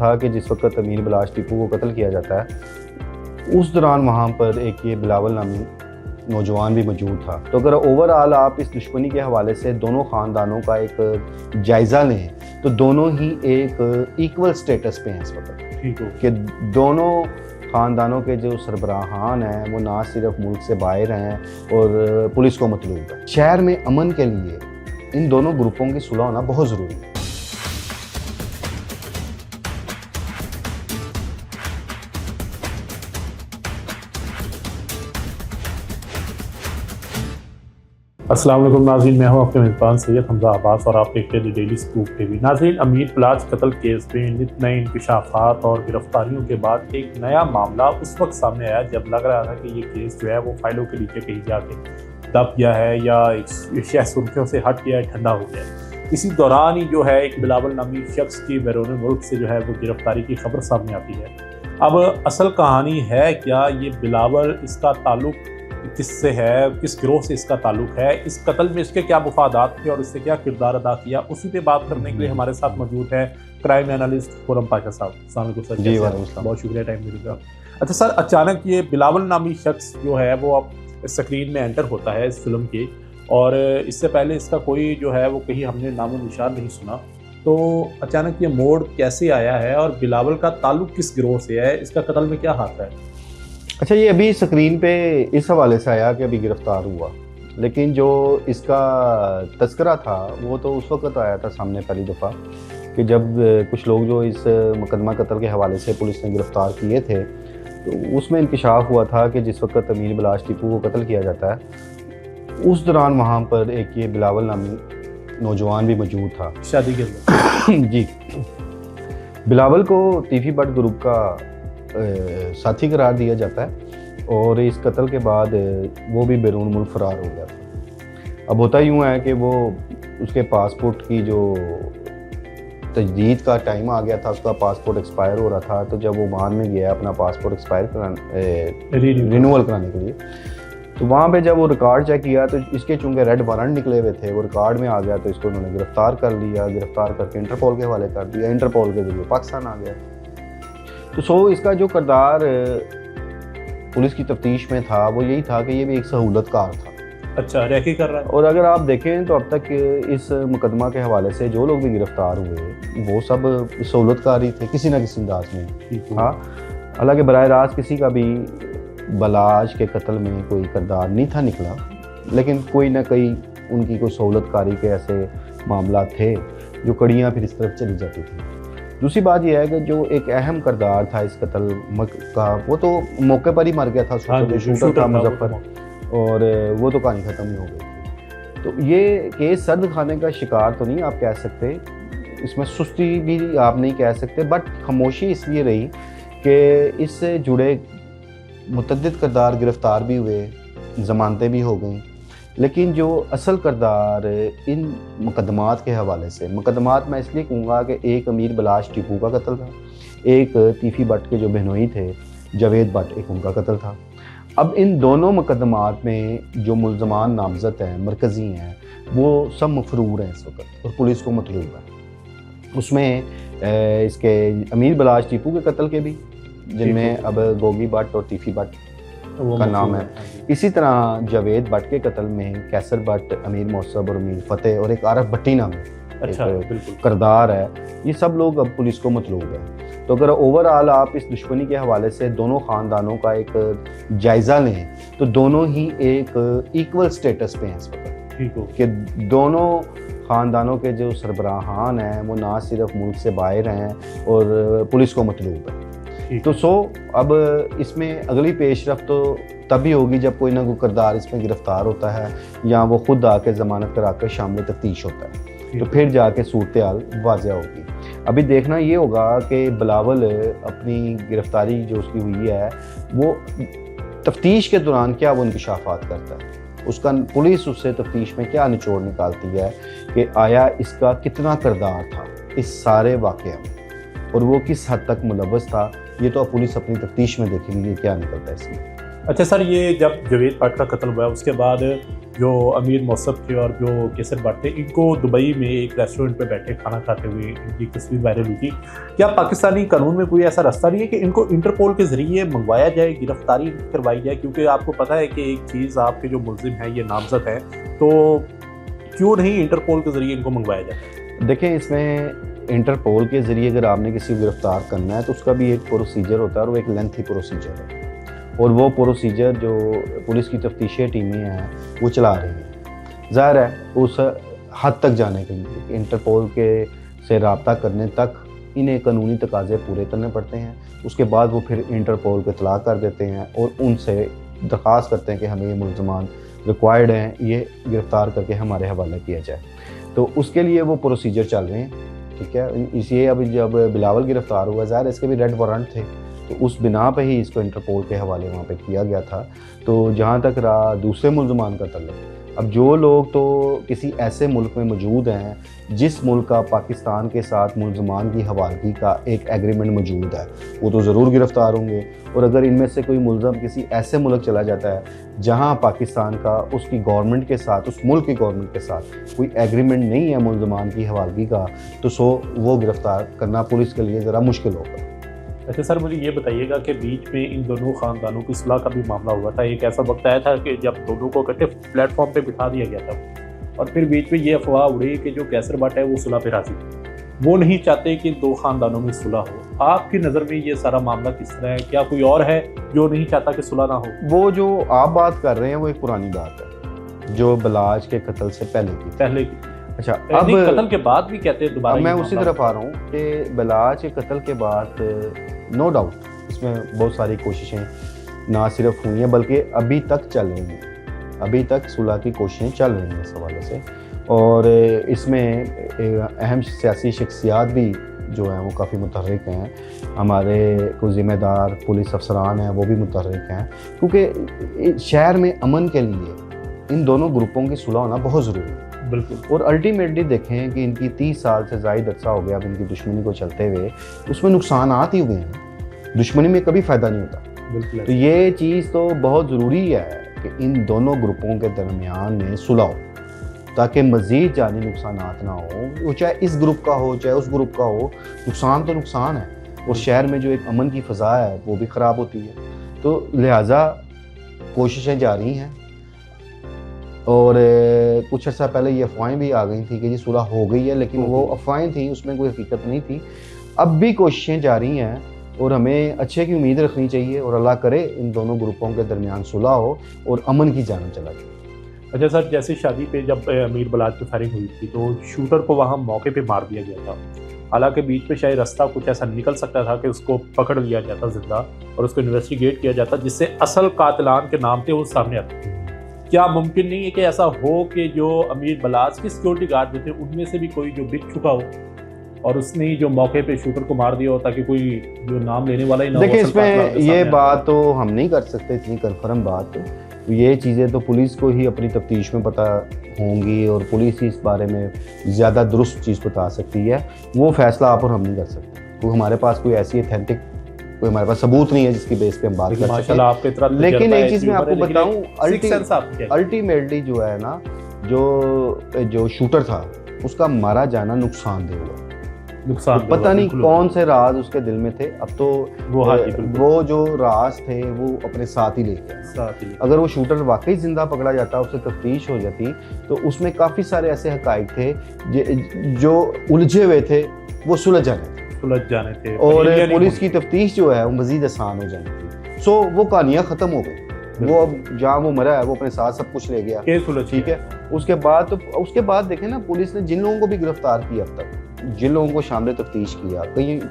था कि जिस वक्त अमीर बलाश टीपू को कत्ल किया जाता है उस दौरान वहाँ पर एक ये बिलावल नामी नौजवान भी मौजूद था। तो अगर ओवरऑल आप इस दुश्मनी के हवाले से दोनों ख़ानदानों का एक जायज़ा लें तो दोनों ही एक इक्वल स्टेटस पे हैं इस वक्त। ठीक हो कि दोनों ख़ानदानों के जो सरबराहान हैं वो ना सिर्फ मुल्क से बाहर हैं और पुलिस को मतलूब है। शहर में अमन के लिए इन दोनों ग्रुपों की सुलह होना बहुत ज़रूरी है। अस्सलाम वालेकुम नाज़रीन, मैं हूं आपके मेज़बान सैयद हमजा अब्बास और आप देखते हैं डेली स्कूप टीवी। नाज़रीन, अमीर बलाश कत्ल केस में नित नए इंकशाफात और गिरफ्तारियों के बाद एक नया मामला उस वक्त सामने आया जब लग रहा था कि ये केस जो है वो फाइलों के नीचे कहीं जाके दब गया है या शायद सुर्खियों से हट गया है, ठंडा हो गया है। इसी दौरान ही जो है एक बिलावल नामी शख्स की बैरून मुल्क से जो है वो गिरफ्तारी की खबर सामने आती है। अब असल कहानी है क्या, ये बिलावल, इसका ताल्लुक किससे है, किस गिरोह से इसका ताल्लुक है, इस कत्ल में इसके क्या मुफादात थे और इससे क्या किरदार अदा किया, उसी पे बात करने के लिए हमारे साथ मौजूद है क्राइम एनालिस्ट खुर्रम पाशा साहब। अस्सलाम वालेकुम सर। जी, बहुत शुक्रिया टाइम देने का। अच्छा सर, अचानक ये बिलावल नामी शख्स जो है वो अब स्क्रीन में एंटर होता है इस फिल्म के, और इससे पहले इसका कोई जो है वो कहीं हमने नामो निशान नहीं सुना, तो अचानक ये मोड़ कैसे आया है और बिलावल का ताल्लुक किस गिरोह से है, इसका कत्ल में क्या हाथ है? अच्छा, ये अभी स्क्रीन पे इस हवाले से आया कि अभी गिरफ्तार हुआ, लेकिन जो इसका तस्करा था वो तो उस वक्त आया था सामने पहली दफ़ा कि जब कुछ लोग जो इस मुकदमा कत्ल के हवाले से पुलिस ने गिरफ्तार किए थे तो उसमें इंकशाफ हुआ था कि जिस वक्त अमीर बलाश टीपू को कत्ल किया जाता है उस दौरान वहाँ पर एक ये बिलावल नामी नौजवान भी मौजूद था शादी के अंदर। जी, बिलावल को टीफी बट ग्रुप का साथी करार दिया जाता है और इस कत्ल के बाद वो भी बैरून मुल्क फरार हो गया था। अब होता यूँ है कि वो उसके पासपोर्ट की जो तजदीद का टाइम आ गया था, उसका पासपोर्ट एक्सपायर हो रहा था, तो जब वो ओमान में गया अपना पासपोर्ट एक्सपायर रिन्यूअल कराने के लिए, तो वहाँ पे जब वो रिकॉर्ड चेक किया तो इसके चूँकि रेड वारंट निकले हुए थे, वो रिकॉर्ड में आ गया, तो इसको उन्होंने गिरफ्तार कर लिया। गिरफ्तार करके इंटरपोल के हवाले कर दिया, इंटरपोल के जरिए पाकिस्तान आ गया। तो इसका जो किरदार पुलिस की तफ्तीश में था वो यही था कि ये भी एक सहूलतकार था। अच्छा, रैकी कर रहा है। और अगर आप देखें तो अब तक इस मुकदमा के हवाले से जो लोग भी गिरफ्तार हुए वो सब सहूलतकार ही थे किसी न किसी अंदाज में। हाँ, हालांकि बराह रास्त किसी का भी बलाश के कत्ल में कोई किरदार नहीं था निकला, लेकिन कोई ना कोई उनकी कोई सहूलतकारी के ऐसे मामला थे जो कड़ियाँ फिर इस तरफ चली जाती थी। दूसरी बात यह है कि जो एक अहम किरदार था इस कत्ल का वो तो मौके पर ही मर गया था, जो शूटर था मुजफ्फर, और वो तो कहानी ख़त्म ही हो गई थी। तो ये केस सर्द खाने का शिकार तो नहीं आप कह सकते, इसमें सुस्ती भी आप नहीं कह सकते, बट खामोशी इसलिए रही कि इससे जुड़े मुतअद्दिद किरदार गिरफ्तार भी हुए, ज़मानतें भी हो गई, लेकिन जो असल किरदार इन मुकदमात के हवाले से, मुकदमात मैं इसलिए कहूँगा कि एक अमीर बलाश टीपू का कत्ल था, एक तीफी बट के जो बहनोई थे जावेद बट, एक उनका कत्ल था। अब इन दोनों मुकदमात में जो मुल्ज़मान नामज़द हैं, मरकज़ी हैं, वो सब मफरूर हैं इस वक्त और पुलिस को मतलूब है। उसमें इसके अमीर बलाश टीपू के कत्ल के भी, जिनमें अब गोगी बट और तीफी बट का नाम है। इसी तरह जावेद बट के कत्ल में कैसर बट, अमीर मौसब और अमीर फतेह और एक आरफ भट्टी नाम किरदार है, ये सब लोग अब पुलिस को मतलूब है। तो अगर ओवरऑल आप इस दुश्मनी के हवाले से दोनों ख़ानदानों का एक जायज़ा लें तो दोनों ही एक इक्वल स्टेटस पे हैं इस वक्त। ठीक हो कि दोनों ख़ानदानों के जो सरबराहान हैं वो ना सिर्फ मुल्क से बाहर हैं और पुलिस को मतलूब है। तो अब इसमें अगली पेशरफ्त तो तभी होगी जब कोई ना कोई किरदार इसमें गिरफ्तार होता है या वो खुद आके ज़मानत करा कर शामिल तफ्तीश होता है, तो फिर जाके सूरत हाल वाज़ह होगी। अभी देखना ये होगा कि बिलावल अपनी गिरफ्तारी जो उसकी हुई है वो तफ्तीश के दौरान क्या वो इंकशाफात करता है, उसका पुलिस उससे तफ्तीश में क्या निचोड़ निकालती है कि आया इसका कितना किरदार था इस सारे वाक़या में और वो किस हद तक मुलव्वस था। ये तो अब पुलिस अपनी तफ्तीश में देखेगी कि क्या निकलता है इसमें। अच्छा सर, ये जब जावेद बट का कत्ल हुआ उसके बाद जो अमीर मौसफ थे और जो केसर भट्ट थे, इनको दुबई में एक रेस्टोरेंट पे बैठे खाना खाते हुए इनकी तस्वीर वायरल हुई थी। क्या पाकिस्तानी कानून में कोई ऐसा रास्ता नहीं है कि इनको इंटरपोल के ज़रिए मंगवाया जाए, गिरफ्तारी करवाई जाए? क्योंकि आपको पता है कि एक चीज़, आपके जो मुलजिम हैं ये नामजद हैं, तो क्यों नहीं इंटरपोल के ज़रिए इनको मंगवाया जाए? देखिए, इसमें इंटरपोल के ज़रिए अगर आपने किसी को गिरफ़्तार करना है तो उसका भी एक प्रोसीजर होता है और वो एक लेंथी प्रोसीजर है, और वो प्रोसीजर जो पुलिस की तफ्तीशी टीमें हैं वो चला रही हैं। ज़ाहिर है उस हद तक जाने के लिए इंटरपोल के से रब्ता करने तक इन्हें कानूनी तकाज़े पूरे करने पड़ते हैं। उसके बाद वो फिर इंटरपोल को इत्तला कर देते हैं और उनसे दरख्वास्त करते हैं कि हमें ये मुल्ज़मान रिक्वायर्ड हैं, ये गिरफ़्तार करके हमारे हवाले किया जाए। तो उसके लिए वो प्रोसीजर चल रहे हैं, ठीक है। इसलिए अभी जब बिलावल गिरफ़्तार हुआ, ज़ाहिर इसके भी रेड वारंट थे, तो उस बिना पे ही इसको इंटरपोल के हवाले वहाँ पे किया गया था। तो जहाँ तक रहा दूसरे मुल्ज़मान का तल्लुक़, अब जो लोग तो किसी ऐसे मुल्क में मौजूद हैं जिस मुल्क का पाकिस्तान के साथ मुल्ज़मान की हवालगी का एक एग्रीमेंट मौजूद है, वो तो ज़रूर गिरफ़्तार होंगे। और अगर इनमें से कोई मुल्ज़म किसी ऐसे मुल्क चला जाता है जहाँ पाकिस्तान का उसकी गवर्नमेंट के साथ, उस मुल्क की गवर्नमेंट के साथ कोई एग्रीमेंट नहीं है मुल्ज़मान की हवालगी का, तो वो गिरफ़्तार करना पुलिस के लिए ज़रा मुश्किल होगा। अच्छा सर, मुझे ये बताइएगा कि बीच में इन दोनों ख़ानदानों की सुलह का भी मामला हुआ था। एक ऐसा वक्त आया था कि जब दोनों को इकट्ठे प्लेटफॉर्म पे बिठा दिया गया था और फिर बीच में ये अफवाह उड़ी कि जो कैसर भट्ट है वो सुलह पे राज़ी, वो नहीं चाहते कि दो ख़ानदानों में सुलह हो। आपकी नज़र में ये सारा मामला किस तरह है? क्या कोई और है जो नहीं चाहता कि सुलह ना हो? वो जो आप बात कर रहे हैं वो एक पुरानी बात है जो बलाज के कत्ल से पहले की। अच्छा, अब कत्ल के बाद भी कहते हैं दोबारा। मैं उसी तरफ आ रहा हूँ कि बलाज के कत्ल के बाद नो डाउट इसमें बहुत सारी कोशिशें ना सिर्फ हुई हैं बल्कि अभी तक चल रही हैं, अभी तक सुलह की कोशिशें चल रही हैं इस हवाले से। और इसमें अहम सियासी शख्सियात भी जो हैं वो काफ़ी मुतहर्रिक हैं, हमारे कुछ ज़िम्मेदार पुलिस अफसरान हैं वो भी मुतहर्रिक हैं, क्योंकि शहर में अमन के लिए इन दोनों ग्रुपों की सुलह होना बहुत ज़रूरी है। बिल्कुल। और अल्टीमेटली देखें कि इनकी 30 साल से ज़ायद अर्सा हो गया अब इनकी दुश्मनी को चलते हुए, उसमें नुकसानात ही हुए हैं, दुश्मनी में कभी फ़ायदा नहीं होता। बिल्कुल। तो ये चीज़ तो बहुत ज़रूरी है कि इन दोनों ग्रुपों के दरमियान में सुलह हो ताकि मज़ीद जानी नुकसानात ना हो, वो चाहे इस ग्रुप का हो चाहे उस ग्रुप का हो, नुकसान तो नुकसान है और शहर में जो एक अमन की फ़ज़ा है वो भी ख़राब होती है। तो लिहाजा कोशिशें जारी हैं और कुछ अर्सा पहले ये अफवाहें भी आ गई थी कि ये सुलह हो गई है, लेकिन वो अफवाहें थी, उसमें कोई हकीकत नहीं थी। अब भी कोशिशें जारी हैं और हमें अच्छे की उम्मीद रखनी चाहिए और अल्लाह करे इन दोनों ग्रुपों के दरमियान सुलह हो और अमन की जान चला जाए। अच्छा सर, जैसे शादी पे जब अमीर बलाज पे फायरिंग हुई थी तो शूटर को वहाँ मौके पे मार दिया गया था। हालांकि बीच में शायद रास्ता कुछ ऐसा निकल सकता था कि उसको पकड़ लिया जाता जिंदा और उसको इन्वेस्टिगेट किया जाता जिससे असल कातिलान के नाम थे वो सामने आते। क्या मुमकिन नहीं है कि ऐसा हो कि जो अमीर बलाज के सिक्योरिटी गार्ड जो थे उनमें से भी कोई जो बिक चुका हो और उसने जो मौके पे शूटर को मार दिया हो ताकि कोई जो नाम लेने वाला ही ना हो? देखिए, इसमें ये बात तो हम नहीं कर सकते इतनी कन्फर्म बात, ये चीज़ें तो पुलिस को ही अपनी तफ्तीश में पता होंगी और पुलिस ही इस बारे में ज़्यादा दुरुस्त चीज़ बता सकती है। वो फैसला आप और हम नहीं कर सकते क्योंकि हमारे पास कोई ऐसी ऑथेंटिक कोई हमारे पास सबूत नहीं है जिसकी बेस पे हम बात कर सकें। लेकिन एक चीज़ मैं आपको बताऊं, अल्टीमेटली जो है ना, जो शूटर था उसका मारा जाना नुकसानदेह हुआ। पता नहीं कौन से राज उसके दिल में थे। अब तो वो जो राज थे वो अपने साथ ही ले गया। अगर वो शूटर वाकई जिंदा पकड़ा जाता, उससे तफ्तीश हो जाती, तो उसमें काफ़ी सारे ऐसे हकाइक थे जो उलझे हुए थे वो सुलझ जाने थे और पुलिस की तफ्तीश जो है वो मज़ीद आसान हो जानी थी। सो वो कहानियाँ ख़त्म हो गई। वो अब जहाँ वो मरा है वो अपने साथ सब कुछ ले गया, ठीक है। उसके बाद देखें ना, पुलिस ने जिन लोगों को भी गिरफ्तार किया अब तक, जिन लोगों को शामिल तफ्तीश किया,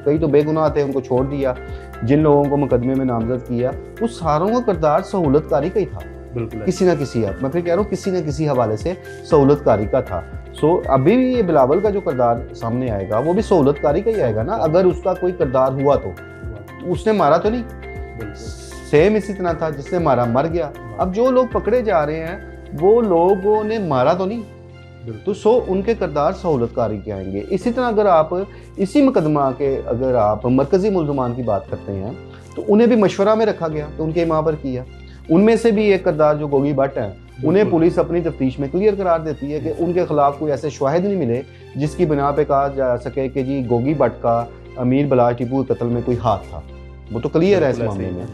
कई तो बेगुनाह थे उनको छोड़ दिया, जिन लोगों को मुकदमे में नामजद किया, वो सारों का किरदार सहूलतकारी का ही था। बिल्कुल, किसी ना किसी, मैं फिर कह रहा हूँ, किसी न किसी हवाले से सहूलतकारी का था। सो अभी भी ये बिलावल का जो किरदार सामने आएगा वो भी सहूलतकारी का ही आएगा ना। अगर उसका कोई किरदार हुआ तो उसने मारा तो नहीं, सेम इसी तरह था, जिसने मारा मर गया। अब जो लोग पकड़े जा रहे हैं वो लोगों ने मारा तो नहीं, तो उनके किरदार सहूलतकारी के आएंगे। इसी तरह अगर आप इसी मुकदमा के अगर आप मरकजी मुल्ज़मान की बात करते हैं तो उन्हें भी मशवरा में रखा गया, तो उनके इमाम पर किया। उनमें से भी एक किरदार जो गोगी भट्ट हैं उन्हें पुलिस अपनी तफ्तीश में क्लियर करार देती है कि उनके खिलाफ कोई ऐसे शवाहिद नहीं मिले जिसकी बिना पे कहा जा सके कि जी गोगी भट्ट का अमीर बलाश टिपू के कत्ल में कोई हाथ था। वो तो क्लियर है इस मामले में।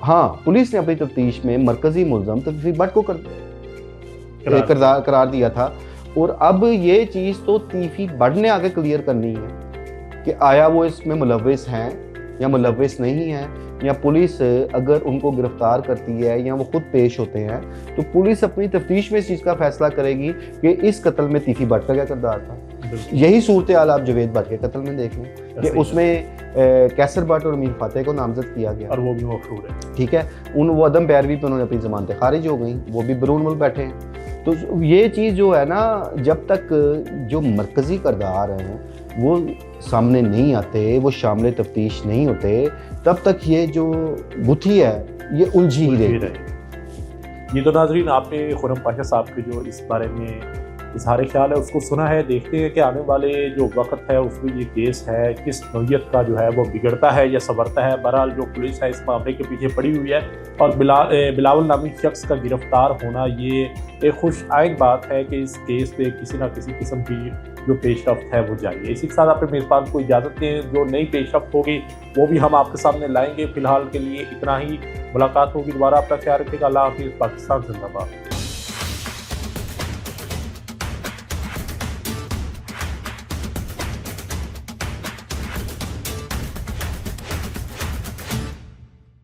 हाँ, पुलिस ने अपनी तफ्तीश में मरकजी मुलजम तफी भट्ट को करार दिया था। और अब ये चीज़ तो तीफी भट्ट ने आगे क्लियर करनी है कि आया वो इसमें मुलव्विस हैं या मुलव्विस नहीं है, या पुलिस अगर उनको गिरफ्तार करती है या वो खुद पेश होते हैं तो पुलिस अपनी तफ्तीश में इस चीज़ का फैसला करेगी कि इस कत्ल में तीफी भट्ट का क्या किरदार था। यही सूरत हाल आप जवेद भट्ट के कत्ल में देख लें कि उसमें कैसर भट्ट और मीर फातेह को नामजद किया गया और वो भी मफरूर है। ठीक है, वो अदम पैरवी पे उन्होंने अपनी जमानतें खारिज हो गई, वो भी बैरून मुल्क बैठे हैं। तो ये चीज़ जो है ना, जब तक जो मरकज़ी किरदार हैं वो सामने नहीं आते, वो शामिल तफ्तीश नहीं होते, तब तक ये जो गुत्थी है ये उलझी ही रहेगी। ये तो नाजरीन आपने खुरम पाशा साहब के जो इस बारे में इजहार ख्याल है उसको सुना है। देखते हैं कि आने वाले जो वक्त है उसमें ये केस है किस नौयत का जो है वो बिगड़ता है या संवरता है। बहरहाल जो पुलिस है इस मामले के पीछे पड़ी हुई है और बिलावल नामी शख्स का गिरफ्तार होना ये एक खुश आइन बात है कि इस केस पे किसी ना किसी किस्म की जो पेशरफ्त है वो जारी है। इसी के साथ अपने मेज़बान को इजाज़त दें, जो नई पेशरफ्त होगी वो भी हम आपके सामने लाएंगे। फिलहाल के लिए इतना ही, मुलाकात होगी दोबारा। अपना ख्याल रखिएगा। अल्लाह हाफिज़। पाकिस्तान जिंदाबाद।